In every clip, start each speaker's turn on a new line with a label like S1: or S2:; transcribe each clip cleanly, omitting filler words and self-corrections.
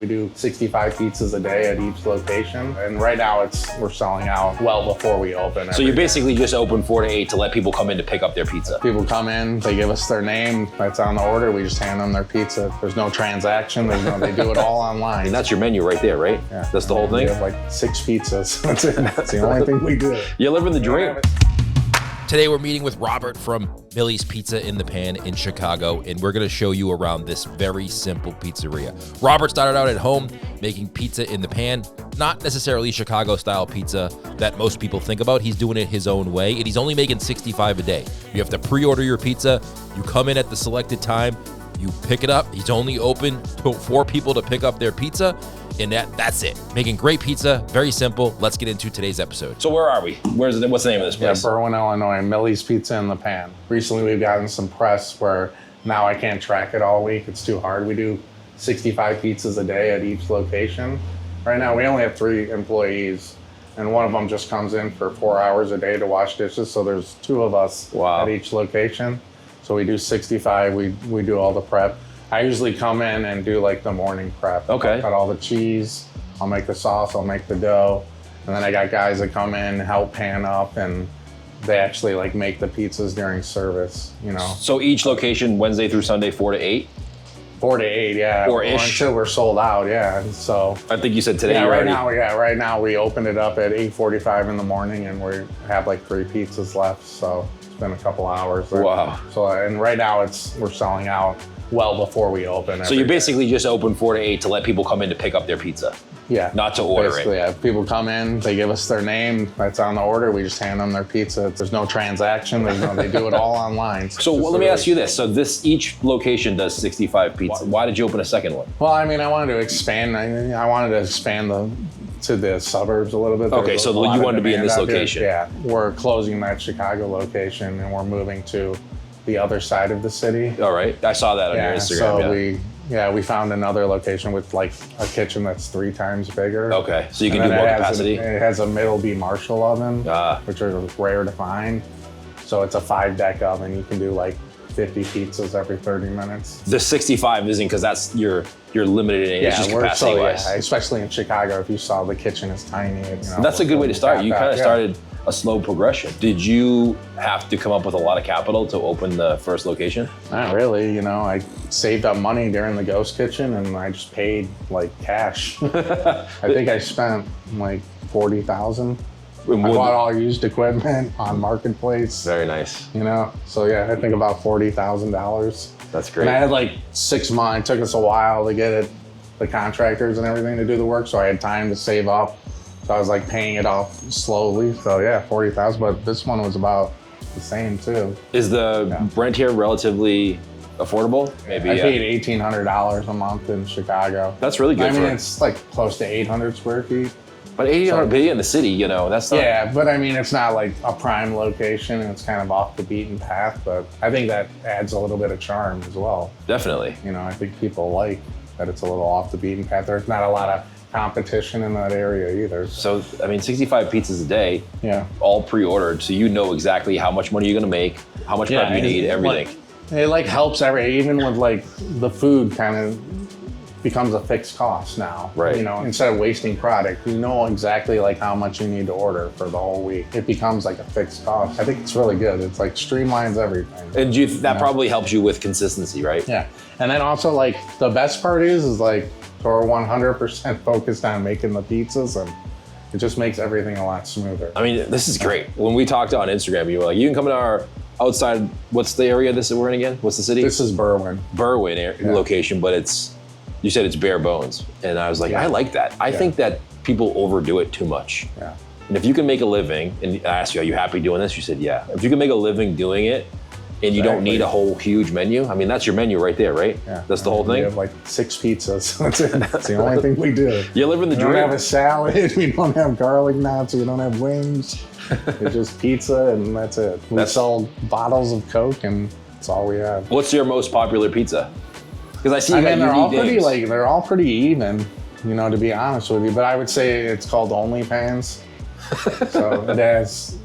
S1: We do 65 pizzas a day at each location. And right now we're selling out well before we open.
S2: So you're basically just open 4 to 8 to let people come in to pick up their pizza.
S1: People come in, they give us their name, that's on the order, we just hand them their pizza. There's no transaction, they do it all online.
S2: And that's your menu right there, right?
S1: Yeah.
S2: That's the whole thing?
S1: We have like 6 pizzas, that's it. That's the only thing we do.
S2: You're living the dream.
S3: Today we're meeting with Robert from Millie's Pizza in the Pan in Chicago, and we're gonna show you around this very simple pizzeria. Robert started out at home making pizza in the pan, not necessarily Chicago style pizza that most people think about. He's doing it his own way, and he's only making 65 a day. You have to pre-order your pizza, you come in at the selected time, you pick it up. He's only open for people to pick up their pizza, and that's it. Making great pizza, very simple. Let's get into today's episode.
S2: So where are we? What's the name of this place?
S1: Yeah, Berwyn, Illinois, Millie's Pizza in the Pan. Recently we've gotten some press where now I can't track it all week. It's too hard. We do 65 pizzas a day at each location. Right now we only have 3 employees, and one of them just comes in for 4 hours a day to wash dishes. So there's 2 of us at each location. So we do 65, we do all the prep. I usually come in and do like the morning prep.
S2: Okay.
S1: I'll cut all the cheese, I'll make the sauce, I'll make the dough. And then I got guys that come in, help pan up, and they actually like make the pizzas during service, you know.
S2: So each location, Wednesday through Sunday, 4 to 8?
S1: 4 to 8, yeah.
S2: Or-ish.
S1: Until we're sold out, yeah. So
S2: I think you said today.
S1: yeah, right now we opened it up at 8:45 in the morning, and we have like 3 pizzas left. So it's been a couple hours.
S2: Wow.
S1: So and right now we're selling out well before we open.
S2: So you're basically just open 4 to 8 to let people come in to pick up their pizza.
S1: Yeah.
S2: Not to order
S1: basically,
S2: it.
S1: Yeah. People come in, they give us their name, that's on the order, we just hand them their pizza. There's no transaction, they do it all online.
S2: So let me ask you this. So each location does 65 pizzas. Why did you open a second one?
S1: Well, I mean, I wanted to expand. I wanted to expand to the suburbs a little bit.
S2: Okay, so you wanted to be in this location.
S1: Yeah, we're closing that Chicago location and we're moving to the other side of the city.
S2: All right, I saw that on your Instagram.
S1: So we found another location with like a kitchen that's 3 times bigger.
S2: Okay, so you can do more capacity.
S1: It has a Middleby Marshall oven, which are rare to find. So it's a 5-deck oven. You can do like 50 pizzas every 30 minutes.
S2: The 65 isn't because that's you're limited in just capacity wise.
S1: Yeah, especially in Chicago, if you saw the kitchen is tiny.
S2: That's a good way to start. You kind of started a slow progression. Did you have to come up with a lot of capital to open the first location?
S1: Not really, I saved up money during the ghost kitchen and I just paid like cash. I think I spent like $40,000. I bought all used equipment on Marketplace.
S2: Very nice.
S1: So yeah, I think about $40,000.
S2: That's great.
S1: And I had like 6 months. It took us a while to get the contractors and everything to do the work, so I had time to save up. So I was like paying it off slowly. So yeah, $40,000, but this one was about the same too.
S2: Is the rent here relatively affordable? Maybe
S1: I paid $1,800 a month in Chicago.
S2: That's really good.
S1: I mean, it's like close to 800 square feet.
S2: But 800 in the city, that's not...
S1: Yeah, but I mean, it's not like a prime location and it's kind of off the beaten path, but I think that adds a little bit of charm as well.
S2: Definitely.
S1: I think people like that it's a little off the beaten path. There's not a lot of competition in that area either.
S2: So, I mean, 65 pizzas a day, all pre-ordered, so you know exactly how much money you're gonna make, how much prep you need, everything.
S1: It helps even with the food kind of becomes a fixed cost now.
S2: Right.
S1: Instead of wasting product, you know exactly how much you need to order for the whole week. It becomes like a fixed cost. I think it's really good. It's streamlines everything.
S2: And that probably helps you with consistency, right?
S1: Yeah. And then also the best part is we're 100% focused on making the pizzas, and it just makes everything a lot smoother. I mean,
S2: this is great. When we talked on Instagram, you were like, you can come to our outside, what's the area we're in again? What's the city?
S1: This is Berwyn.
S2: Location, but you said it's bare bones. And I was like, I like that. I think that people overdo it too much.
S1: Yeah.
S2: And if you can make a living, and I asked you, are you happy doing this? You said, yeah. If you can make a living doing it, and you don't need a whole huge menu, I mean, that's your menu right there, right?
S1: Yeah.
S2: That's the whole thing?
S1: We have like 6 pizzas. That's it. That's the only thing we do.
S2: You're living the dream.
S1: We don't have a salad. We don't have garlic knots. We don't have wings. It's just pizza, and that's it. We sell bottles of Coke, and that's all we have.
S2: What's your most popular pizza? Because I see
S1: they're all pretty even, to be honest with you. But I would say it's called OnlyPans. So it has,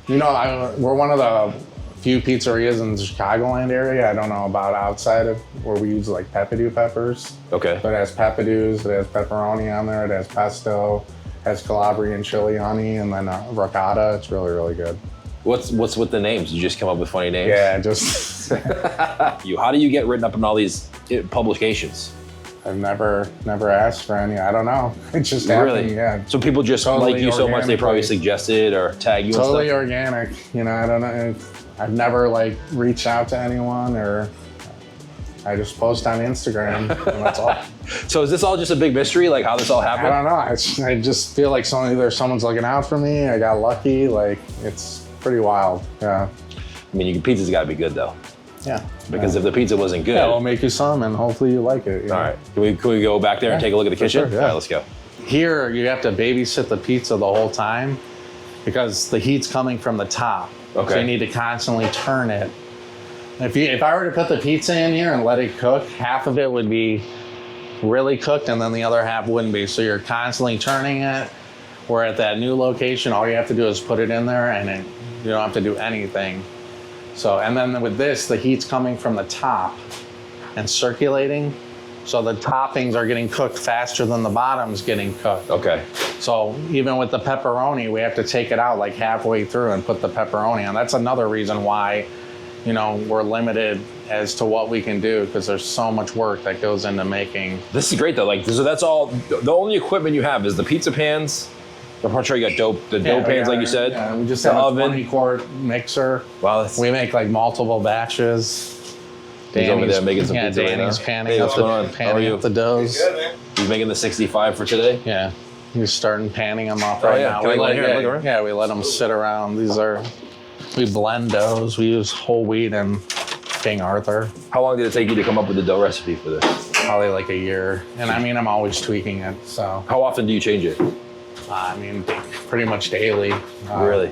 S1: we're one of the few pizzerias in the Chicagoland area. I don't know about outside of where we use like peppadew peppers.
S2: Okay.
S1: But it has peppadews, it has pepperoni on there, it has pesto, has Calabrian chili honey, and then ricotta. It's really, really good.
S2: What's with the names? You just come up with funny names?
S1: Yeah, just
S2: How do you get written up in all these publications?
S1: I've never asked for any. I don't know. It just happened.
S2: Really?
S1: Yeah.
S2: So people just
S1: Totally
S2: like you so much they probably
S1: organically.
S2: suggested or tag you
S1: Totally
S2: and stuff?
S1: organic. You know, I don't know. I've never like reached out to anyone, or I just post on Instagram and that's all.
S2: So is this all just a big mystery, like how this all
S1: I
S2: happened?
S1: don't know. I just feel like either someone's looking out for me. I got lucky. Like it's pretty wild. Yeah.
S2: I mean, your pizza's got to be good though,
S1: Yeah.
S2: because if the pizza wasn't good,
S1: Yeah, we'll make you some, and hopefully you like it. You know?
S2: all right. Can we go back there and
S1: Yeah,
S2: take a look at the
S1: for
S2: kitchen?
S1: sure, yeah.
S2: All right, let's go.
S1: Here, you have to babysit the pizza the whole time because the heat's coming from the top.
S2: Okay.
S1: So you need to constantly turn it. If I were to put the pizza in here and let it cook, half of it would be really cooked and then the other half wouldn't be. So you're constantly turning it. Where at that new location, all you have to do is put it in there and you don't have to do anything. So, and then with this, the heat's coming from the top and circulating. So the toppings are getting cooked faster than the bottom's getting cooked.
S2: Okay.
S1: So even with the pepperoni, we have to take it out like halfway through and put the pepperoni on. That's another reason why, you know, we're limited as to what we can do because there's so much work that goes into making.
S2: This is great though. Like, so that's all. The only equipment you have is the pizza pans. I'm sure you got dough pans, like you said.
S1: Yeah, we just
S2: the
S1: have a
S2: oven.
S1: 20-quart mixer.
S2: Wow, that's,
S1: We make like multiple batches.
S2: He's over there making some pizza right
S1: Danny's
S2: now.
S1: panning,
S2: Hey,
S1: up,
S2: what's going on? How are you?
S1: the doughs.
S4: Good, man.
S2: he's making the 65 for today.
S1: Yeah, he's starting panning them up
S2: Oh,
S1: right
S2: yeah.
S1: now.
S2: Can I go in here and
S1: yeah,
S2: look around?
S1: yeah, we let them sit around. We blend doughs. We use whole wheat and King Arthur.
S2: How long did it take you to come up with the dough recipe for this?
S1: Probably like a year. And I mean, I'm always tweaking it. So,
S2: How often do you change it?
S1: I mean, pretty much daily.
S2: Really?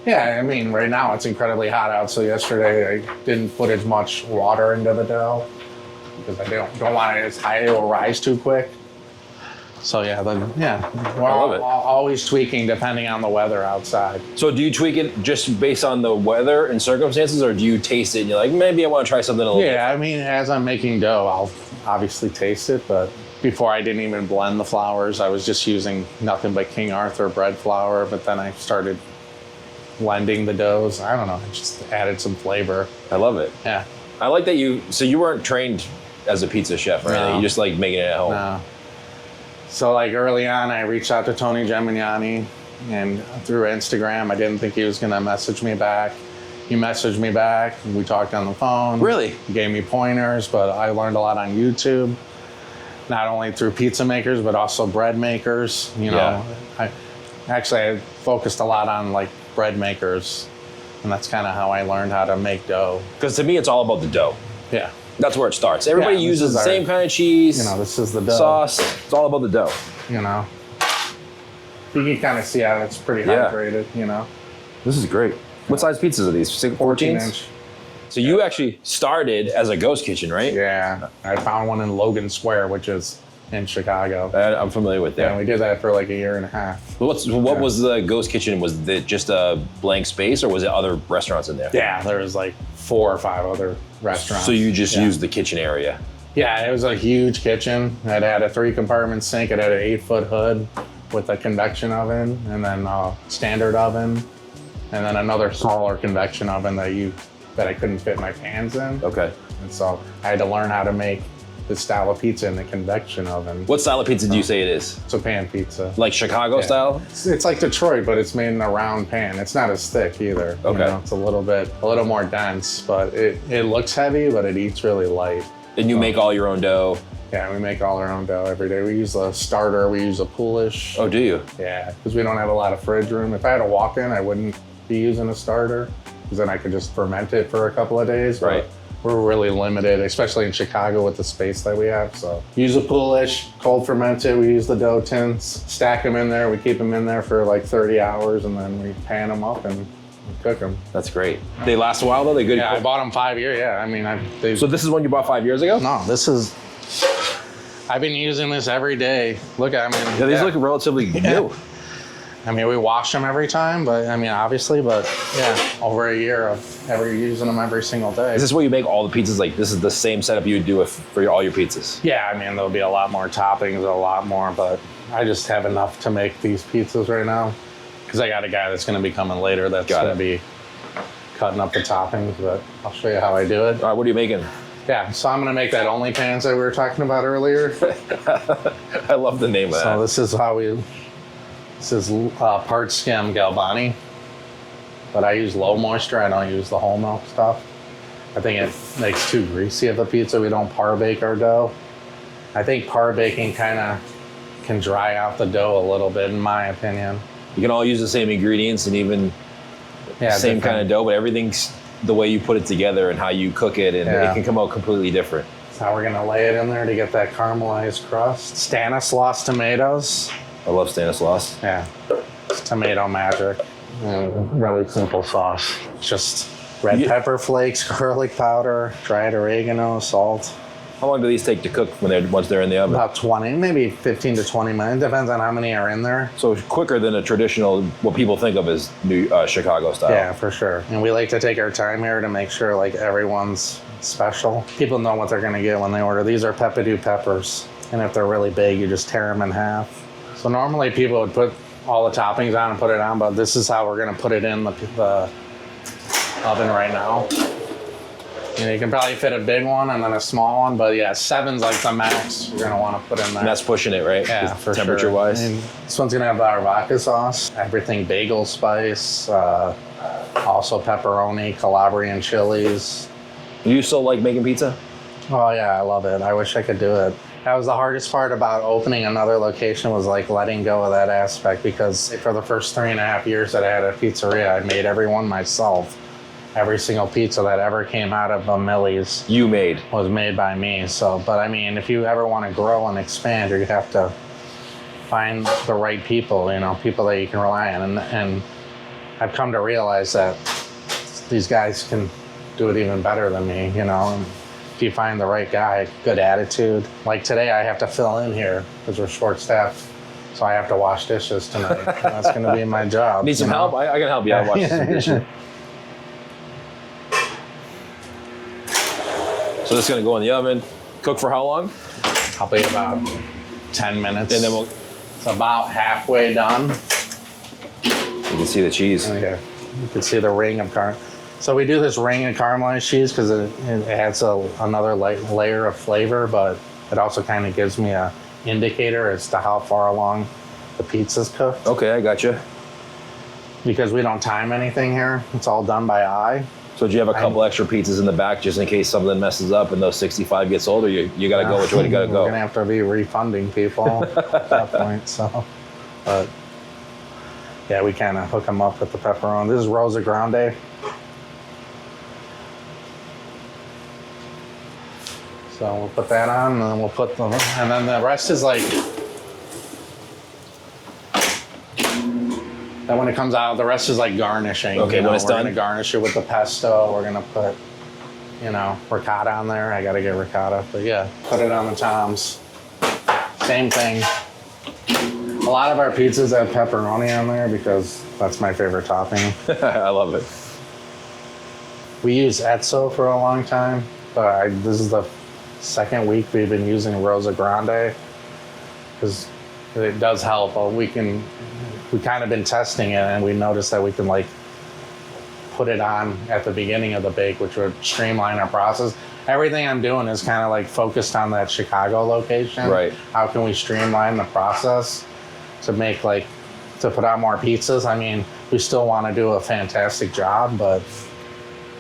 S1: Yeah, I mean, right now it's incredibly hot out. So yesterday I didn't put as much water into the dough because I don't want it as high. It will rise too quick. So yeah, we're
S2: love it.
S1: always tweaking depending on the weather outside.
S2: So do you tweak it just based on the weather and circumstances, or do you taste it and you're like, maybe I want to try something a little different?
S1: Yeah, I mean, as I'm making dough, I'll obviously taste it, but before I didn't even blend the flours. I was just using nothing but King Arthur bread flour, but then I started blending the doughs. I don't know, I just added some flavor.
S2: I love it.
S1: Yeah.
S2: I like that you weren't trained as a pizza chef or anything.
S1: No.
S2: You just like making it at home.
S1: So like early on, I reached out to Tony Gemignani and through Instagram. I didn't think he was gonna message me back. He messaged me back. We talked on the phone.
S2: Really?
S1: He gave me pointers, but I learned a lot on YouTube. Not only through pizza makers, but also bread makers. You know, I focused a lot on like bread makers, and that's kind of how I learned how to make dough.
S2: Because to me, it's all about the dough.
S1: Yeah.
S2: That's where it starts. Everybody
S1: Yeah, this
S2: uses
S1: is
S2: the
S1: our-
S2: same kind of cheese,
S1: You know, this is the dough.
S2: sauce. It's all about the dough.
S1: You know, you can kind of see how it's pretty
S2: Yeah.
S1: hydrated. You know,
S2: This is great. What size pizzas are these? 14
S1: inch.
S2: So you actually started as a ghost kitchen, right?
S1: Yeah, I found one in Logan Square, which is in Chicago.
S2: I'm familiar with that.
S1: Yeah, we did that for like a year and a half.
S2: What was the ghost kitchen? Was it just a blank space, or was it other restaurants in there?
S1: Yeah, there was like 4 or 5 other restaurants.
S2: So you just
S1: Yeah.
S2: used the kitchen area.
S1: Yeah, it was a huge kitchen. It had a 3-compartment sink. It had an 8-foot hood with a convection oven, and then a standard oven, and then another smaller convection oven that I couldn't fit my pans in.
S2: Okay.
S1: And so I had to learn how to make this style of pizza in the convection oven.
S2: What style of pizza do you say it is?
S1: It's a pan pizza.
S2: Like Chicago
S1: Yeah.
S2: style?
S1: It's like Detroit, but it's made in a round pan. It's not as thick either. You
S2: Okay.
S1: know, it's a little more dense, but it looks heavy, but it eats really light.
S2: And you make all your own dough.
S1: Yeah, we make all our own dough every day. We use a starter. We use a poolish.
S2: Oh, do you?
S1: Yeah, because we don't have a lot of fridge room. If I had a walk-in, I wouldn't be using a starter because then I could just ferment it for a couple of days. But
S2: Right.
S1: we're really limited, especially in Chicago with the space that we have. So use a poolish, cold ferment it. We use the dough tins, stack them in there. We keep them in there for like 30 hours, and then we pan them up and we cook them.
S2: That's great. They last a while though? They good?
S1: Yeah, I bought them 5 years. Yeah, I mean,
S2: So this is one you bought 5 years ago?
S1: no, this is. I've been using this every day. Look at, I mean,
S2: Yeah, these look relatively new.
S1: I mean, we wash them every time, but I mean, obviously, but yeah, over a year of using them every single day.
S2: Is this where you make all the pizzas? Like this is the same setup you would do for all your pizzas?
S1: Yeah, I mean, there'll be a lot more toppings, a lot more, but I just have enough to make these pizzas right now because I got a guy that's going to be coming later that's going to be cutting up the toppings, but I'll show you how I do it.
S2: All right, what are you making?
S1: Yeah, so I'm going to make that OnlyPans that we were talking about earlier.
S2: I love the name of that.
S1: So this is how this is part skim Galvani, but I use low moisture. I don't use the whole milk stuff. I think it makes too greasy of a pizza. We don't par bake our dough. I think par baking kind of can dry out the dough a little bit, in my opinion.
S2: You can all use the same ingredients and even same kind of dough, but everything's the way you put it together and how you cook it, and it can come out completely different.
S1: That's how we're gonna lay it in there to get that caramelized crust. Stanislaus tomatoes.
S2: I love Stanislaus.
S1: Yeah, it's tomato magic. Really simple sauce. Just red pepper flakes, garlic powder, dried oregano, salt.
S2: How long do these take to cook once they're in the oven?
S1: About 20, maybe 15 to 20 minutes. Depends on how many are in there.
S2: So quicker than a traditional, what people think of as Chicago style.
S1: Yeah, for sure. And we like to take our time here to make sure like everyone's special. People know what they're gonna get when they order. These are peppadew peppers. And if they're really big, you just tear them in half. So normally people would put all the toppings on and put it on, but this is how we're gonna put it in the oven right now. You know, you can probably fit a big one and then a small one, but yeah, 7's like the max you're gonna wanna put in there.
S2: And that's pushing it, right?
S1: Yeah, for
S2: temperature
S1: sure.
S2: wise.
S1: And this one's gonna have our vodka sauce, everything bagel spice, also pepperoni, Calabrian chilies.
S2: Do you still like making pizza?
S1: Oh yeah, I love it. I wish I could do it. That was the hardest part about opening another location, was like letting go of that aspect, because for the first 3.5 years that I had a pizzeria, I made every one myself. Every single pizza that ever came out of a Millie's
S2: You made.
S1: was made by me. So, but I mean, if you ever want to grow and expand, you have to find the right people, you know, people that you can rely on. And I've come to realize that these guys can do it even better than me, you know. And if you find the right guy, good attitude. Like today, I have to fill in here because we're short-staffed. So I have to wash dishes tonight. That's going to be my job.
S2: Need some help? I can help you out wash some dishes. So this is gonna go in the oven. Cook for how long?
S1: Probably about 10 minutes.
S2: And then
S1: it's about halfway done.
S2: You can see the cheese.
S1: Okay. You can see the ring of caramel. So we do this ring of caramelized cheese because it adds another layer of flavor, but it also kind of gives me a indicator as to how far along the pizza's cooked.
S2: Okay, I gotcha.
S1: Because we don't time anything here. It's all done by eye.
S2: So do you have a couple extra pizzas in the back just in case something messes up and those 65 gets old, or you gotta go which way you gotta go?
S1: We're gonna have to be refunding people at that point, so. But yeah, we kind of hook them up with the pepperoni. This is Rosa Grande. So we'll put that on, and then we'll put them, and then the rest is like, then when it comes out, the rest is like garnishing.
S2: Okay, when it's done?
S1: We're gonna garnish it with the pesto. We're gonna put, you know, ricotta on there. I gotta get ricotta, but yeah, put it on the toms. Same thing. A lot of our pizzas have pepperoni on there because that's my favorite topping.
S2: I love it.
S1: We use Etzo for a long time, but this is the second week we've been using Rosa Grande because it does help. We've kind of been testing it, and we noticed that we can like put it on at the beginning of the bake, which would streamline our process. Everything I'm doing is kind of like focused on that Chicago location.
S2: Right.
S1: How can we streamline the process to make to put out more pizzas? I mean, we still want to do a fantastic job, but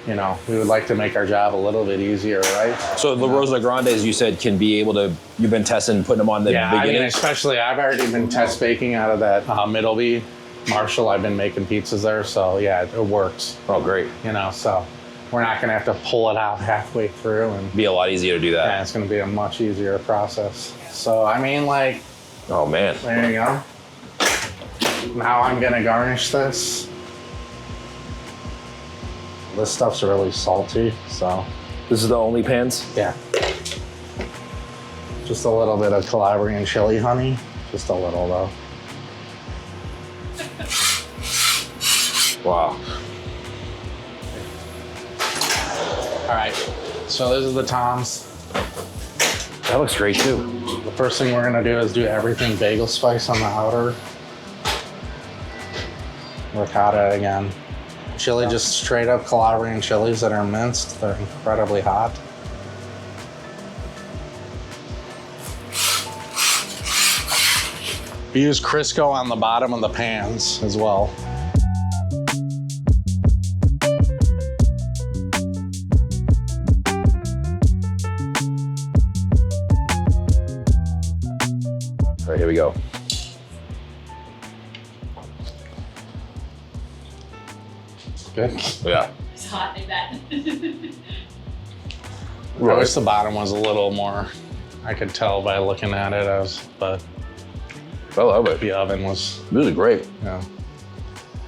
S1: you know, we would like to make our job a little bit easier, right?
S2: So the Rosa Grandes, you said, can be able to, you've been testing, putting them on the beginning?
S1: I mean, especially, I've already been test baking out of that Middleby. Marshall, I've been making pizzas there, so yeah, it works.
S2: Oh, great.
S1: You know, so we're not gonna have to pull it out halfway through. And
S2: be a lot easier to do that.
S1: Yeah, it's gonna be a much easier process. So, I mean, like,
S2: oh man.
S1: There you go. Now I'm gonna garnish this. This stuff's really salty, so.
S2: This is the OnlyPans?
S1: Yeah. Just a little bit of Calabrian chili honey. Just a little though.
S2: Wow.
S1: All right, so this is the Toms.
S2: That looks great too.
S1: The first thing we're gonna do is do everything bagel spice on the outer. Ricotta again. Chili, just straight up Calabrian chilies that are minced. They're incredibly hot. We use Crisco on the bottom of the pans as well.
S2: All right, here we go.
S1: Good.
S2: Yeah.
S4: It's hot, I bet.
S1: I wish the bottom was a little more, I could tell by looking at it but
S2: I love it.
S1: the oven was,
S2: Really great.
S1: yeah.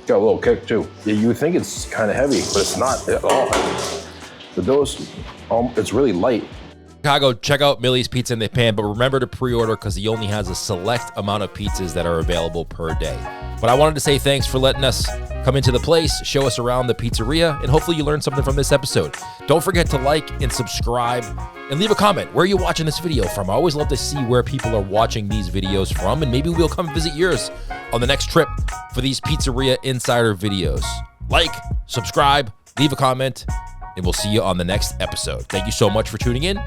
S2: Got a little kick too. Yeah, you would think it's kind of heavy, but it's not at all heavy. The dough's, it's really light.
S3: Chicago, check out Millie's Pizza in the Pan, but remember to pre-order because he only has a select amount of pizzas that are available per day. But I wanted to say thanks for letting us come into the place, show us around the pizzeria, and hopefully you learned something from this episode. Don't forget to like and subscribe and leave a comment. Where are you watching this video from? I always love to see where people are watching these videos from, and maybe we'll come visit yours on the next trip for these Pizzeria Insider videos. Like, subscribe, leave a comment, and we'll see you on the next episode. Thank you so much for tuning in.